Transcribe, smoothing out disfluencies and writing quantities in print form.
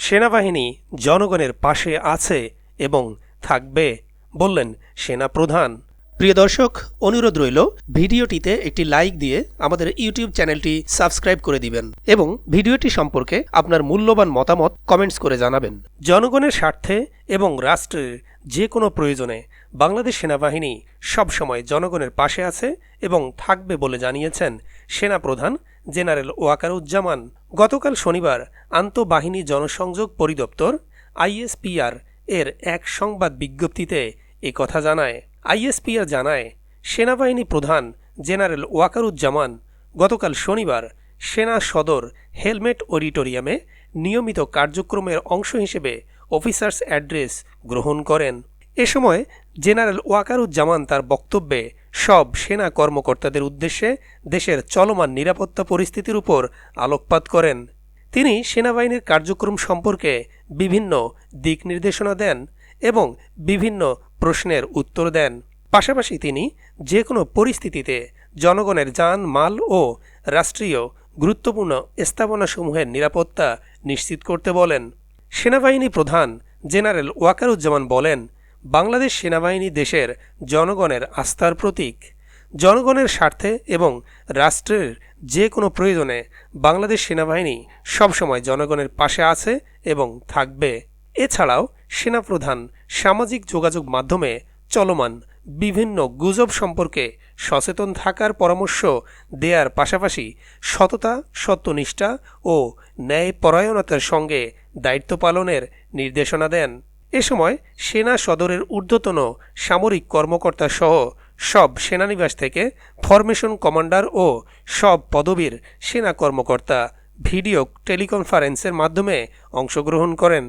সেনাবাহিনী জনগণের পাশে আছে এবং থাকবে, বললেন সেনাপ্রধান। প্রিয় দর্শক, অনুরোধ রইল ভিডিওটিতে একটি লাইক দিয়ে আমাদের ইউটিউব চ্যানেলটি সাবস্ক্রাইব করে দিবেন এবং ভিডিওটি সম্পর্কে আপনার মূল্যবান মতামত কমেন্টস করে জানাবেন। জনগণের স্বার্থে এবং রাষ্ট্রের যে কোনো প্রয়োজনে বাংলাদেশ সেনাবাহিনী সবসময় জনগণের পাশে আছে এবং থাকবে বলে জানিয়েছেন সেনাপ্রধান জেনারেল ওয়াকারুজ্জামান। গতকাল শনিবার আন্তঃবাহিনী জনসংযোগ পরিদপ্তর আইএসপিআর এর এক সংবাদ বিজ্ঞপ্তিতে কথা জানায়। আইএসপিআর জানায়, সেনাবাহিনী প্রধান জেনারেল ওয়াকারুজ্জামান গতকাল শনিবার সেনা সদর হেলমেট অডিটোরিয়ামে নিয়মিত কার্যক্রমের অংশ হিসেবে অফিসার্স অ্যাড্রেস গ্রহণ করেন। এ সময় জেনারেল ওয়াকারুজ্জামান তার বক্তব্যে সব সেনা কর্মকর্তাদের উদ্দেশ্যে দেশের চলমান নিরাপত্তা পরিস্থিতির উপর আলোকপাত করেন। তিনি সেনাবাহিনীর কার্যক্রম সম্পর্কে বিভিন্ন দিক নির্দেশনা দেন এবং বিভিন্ন প্রশ্নের উত্তর দেন। পাশাপাশি তিনি যে কোনো পরিস্থিতিতে জনগণের যান মাল ও রাষ্ট্রীয় গুরুত্বপূর্ণ স্থাপনাসমূহের নিরাপত্তা নিশ্চিত করতে বলেন। সেনাবাহিনী প্রধান জেনারেল ওয়াকারুজ্জামান বলেন, বাংলাদেশ সেনাবাহিনী দেশের জনগণের আস্থার প্রতীক। জনগণের স্বার্থে এবং রাষ্ট্রের যে কোনো প্রয়োজনে বাংলাদেশ সেনাবাহিনী সবসময় জনগণের পাশে আছে এবং থাকবে। এছাড়াও সেনাপ্রধান সামাজিক যোগাযোগ মাধ্যমে চলমান বিভিন্ন গুজব সম্পর্কে সচেতন থাকার পরামর্শ দেওয়ার পাশাপাশি সততা, সত্যনিষ্ঠা ও ন্যায়পরায়ণতার সঙ্গে দায়িত্ব পালনের নির্দেশনা দেন। এ সময় সেনা সদরের ঊর্ধ্বতন সামরিক কর্মকর্তা সহ সব সেনানিবাস থেকে ফরমেশন কমান্ডার ও সব পদবীর সেনা কর্মকর্তা ভিডিও টেলিকনফারেন্সের মাধ্যমে অংশগ্রহণ করেন।